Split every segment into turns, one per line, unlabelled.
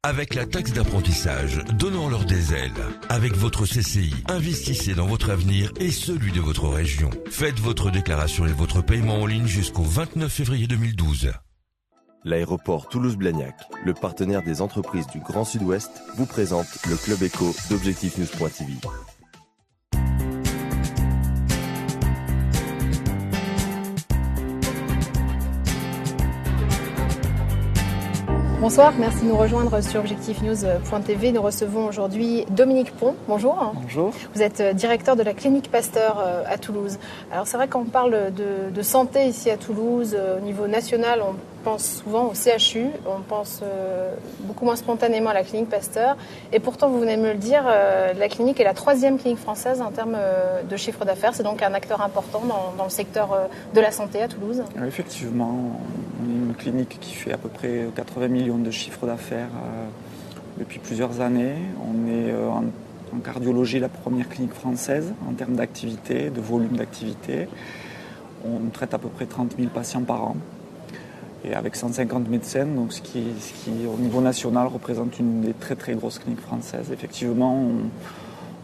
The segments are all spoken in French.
Avec la taxe d'apprentissage, donnons-leur des ailes. Avec votre CCI, investissez dans votre avenir et celui de votre région. Faites votre déclaration et votre paiement en ligne jusqu'au 29 février 2012.
L'aéroport Toulouse-Blagnac, le partenaire des entreprises du Grand Sud-Ouest, vous présente le Club Éco d'Objectif-News.tv.
Bonsoir, merci de nous rejoindre sur objectifnews.tv. Nous recevons aujourd'hui Dominique Pont. Bonjour.
Bonjour.
Vous êtes directeur de la clinique Pasteur à Toulouse. Alors c'est vrai qu'on parle de santé ici à Toulouse, au niveau national, on pense souvent au CHU, on pense beaucoup moins spontanément à la clinique Pasteur. Et pourtant, vous venez de me le dire, la clinique est la 3e clinique française en termes de chiffre d'affaires. C'est donc un acteur important dans le secteur de la santé à Toulouse.
Effectivement, on est une clinique qui fait à peu près 80 millions de chiffre d'affaires depuis plusieurs années. On est en cardiologie la première clinique française en termes d'activité, de volume d'activité. On traite à peu près 30 000 patients par an. Et avec 150 médecins, donc ce qui au niveau national représente une des très très grosses cliniques françaises. Effectivement,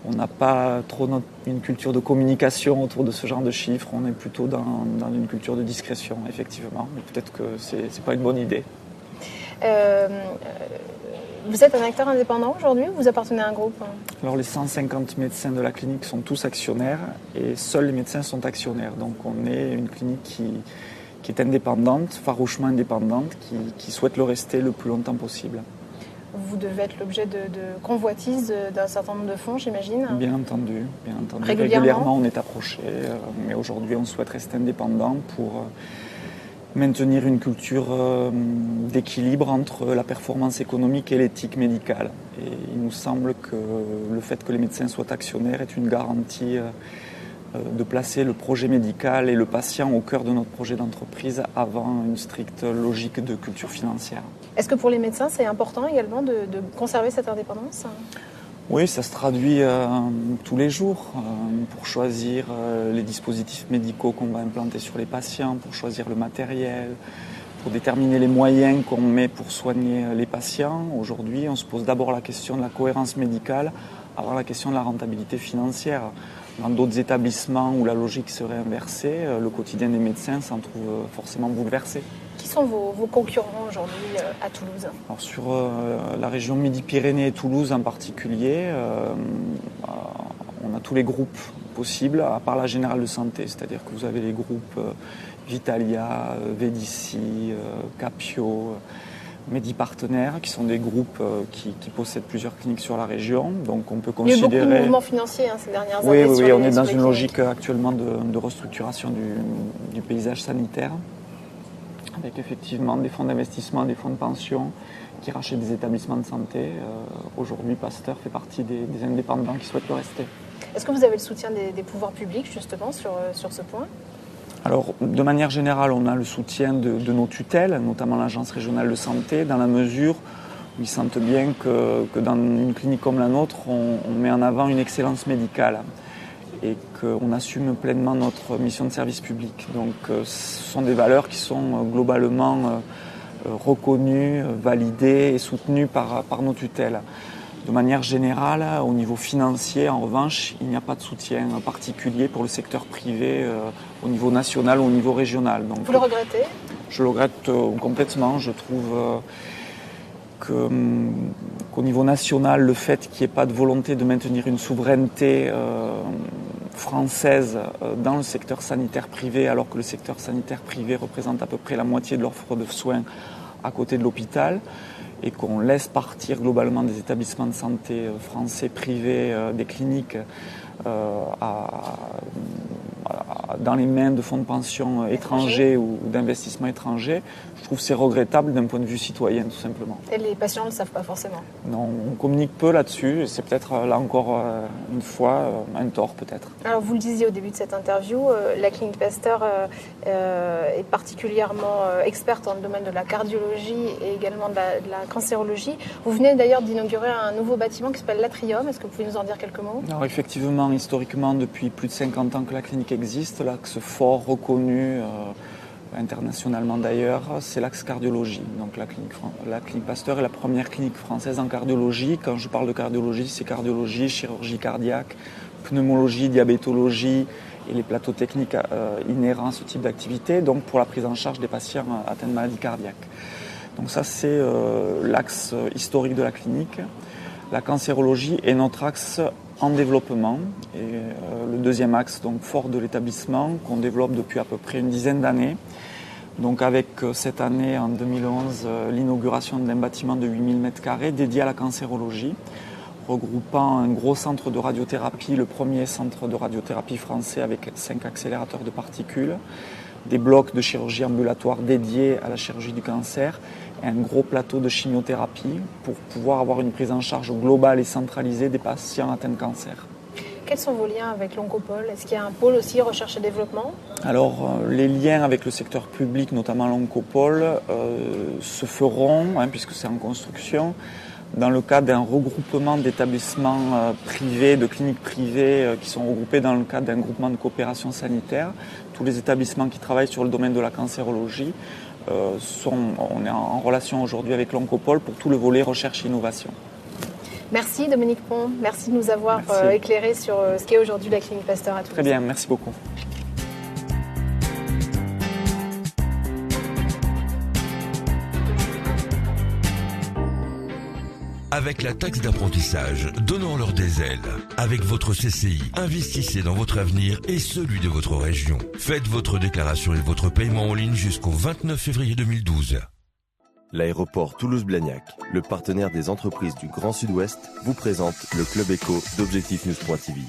on n'a pas trop une culture de communication autour de ce genre de chiffres, on est plutôt dans une culture de discrétion, effectivement. Mais peut-être que c'est pas une bonne idée.
Vous êtes un acteur indépendant aujourd'hui ou vous appartenez à un groupe ?
Alors les 150 médecins de la clinique sont tous actionnaires et seuls les médecins sont actionnaires. Donc on est une clinique qui est indépendante, farouchement indépendante, qui souhaite le rester le plus longtemps possible.
Vous devez être l'objet de convoitises d'un certain nombre de fonds, j'imagine.
Bien entendu.
Régulièrement,
on est approché, mais aujourd'hui on souhaite rester indépendant pour maintenir une culture d'équilibre entre la performance économique et l'éthique médicale. Et il nous semble que le fait que les médecins soient actionnaires est une garantie de placer le projet médical et le patient au cœur de notre projet d'entreprise avant une stricte logique de culture financière.
Est-ce que pour les médecins, c'est important également de conserver cette indépendance ?
Oui, ça se traduit tous les jours pour choisir les dispositifs médicaux qu'on va implanter sur les patients, pour choisir le matériel, pour déterminer les moyens qu'on met pour soigner les patients. Aujourd'hui, on se pose d'abord la question de la cohérence médicale avant la question de la rentabilité financière. Dans d'autres établissements où la logique serait inversée, le quotidien des médecins s'en trouve forcément bouleversé.
Qui sont vos concurrents aujourd'hui à Toulouse ?
Alors sur la région Midi-Pyrénées et Toulouse en particulier, on a tous les groupes possibles, à part la Générale de Santé. C'est-à-dire que vous avez les groupes Vitalia, Védici, Capio, Médipartenaires, qui sont des groupes qui possèdent plusieurs cliniques sur la région. Donc on peut considérer...
Il y a eu beaucoup de mouvements financiers ces dernières années.
Oui, on est dans une logique actuellement de restructuration du paysage sanitaire, avec effectivement des fonds d'investissement, des fonds de pension qui rachètent des établissements de santé. Aujourd'hui, Pasteur fait partie des indépendants qui souhaitent le rester.
Est-ce que vous avez le soutien des pouvoirs publics justement sur ce point ?
Alors, de manière générale, on a le soutien de nos tutelles, notamment l'Agence régionale de santé, dans la mesure où ils sentent bien que dans une clinique comme la nôtre, on met en avant une excellence médicale et qu'on assume pleinement notre mission de service public. Donc, ce sont des valeurs qui sont globalement reconnues, validées et soutenues par nos tutelles. De manière générale, au niveau financier, en revanche, il n'y a pas de soutien particulier pour le secteur privé au niveau national ou au niveau régional. Donc,
vous le regrettez ?
Je le regrette complètement. Je trouve qu'au niveau national, le fait qu'il n'y ait pas de volonté de maintenir une souveraineté française dans le secteur sanitaire privé, alors que le secteur sanitaire privé représente à peu près la moitié de l'offre de soins à côté de l'hôpital, et qu'on laisse partir globalement des établissements de santé français privés, des cliniques, dans les mains de fonds de pension étrangers ou d'investissements étrangers, je trouve que c'est regrettable d'un point de vue citoyen, tout simplement.
Et les patients ne le savent pas forcément.
Non, on communique peu là-dessus, et c'est peut-être là encore une fois un tort peut-être.
Alors vous le disiez au début de cette interview, la clinique Pasteur est particulièrement experte dans le domaine de la cardiologie et également de la cancérologie. Vous venez d'ailleurs d'inaugurer un nouveau bâtiment qui s'appelle l'Atrium. Est-ce que vous pouvez nous en dire quelques mots ?
Alors effectivement, historiquement, depuis plus de 50 ans que la clinique existe, l'axe fort reconnu internationalement d'ailleurs, c'est l'axe cardiologie. Donc la clinique Pasteur est la première clinique française en cardiologie. Quand je parle de cardiologie, c'est cardiologie, chirurgie cardiaque, pneumologie, diabétologie et les plateaux techniques inhérents à ce type d'activité, donc pour la prise en charge des patients atteints de maladies cardiaques. Donc ça, c'est l'axe historique de la clinique. La cancérologie est notre axe en développement et le deuxième axe donc fort de l'établissement qu'on développe depuis à peu près une dizaine d'années. Donc avec cette année, en 2011, l'inauguration d'un bâtiment de 8000 m² dédié à la cancérologie, regroupant un gros centre de radiothérapie, le premier centre de radiothérapie français avec 5 accélérateurs de particules, des blocs de chirurgie ambulatoire dédiés à la chirurgie du cancer, et un gros plateau de chimiothérapie pour pouvoir avoir une prise en charge globale et centralisée des patients atteints de cancer.
Quels sont vos liens avec l'Oncopole? Est-ce qu'il y a un pôle aussi recherche et développement?
Alors, les liens avec le secteur public, notamment l'Oncopole, se feront, puisque c'est en construction, dans le cadre d'un regroupement d'établissements privés, de cliniques privées qui sont regroupés dans le cadre d'un groupement de coopération sanitaire. Tous les établissements qui travaillent sur le domaine de la cancérologie on est en relation aujourd'hui avec l'Oncopole pour tout le volet recherche et innovation.
Merci Dominique Pont, merci de nous avoir éclairé sur ce qu'est aujourd'hui la clinique Pasteur à Toulouse.
Très bien, merci beaucoup.
Avec la taxe d'apprentissage, donnons-leur des ailes. Avec votre CCI, investissez dans votre avenir et celui de votre région. Faites votre déclaration et votre paiement en ligne jusqu'au 29 février 2012.
L'aéroport Toulouse-Blagnac, le partenaire des entreprises du Grand Sud-Ouest, vous présente le Club Éco d'Objectif News.tv.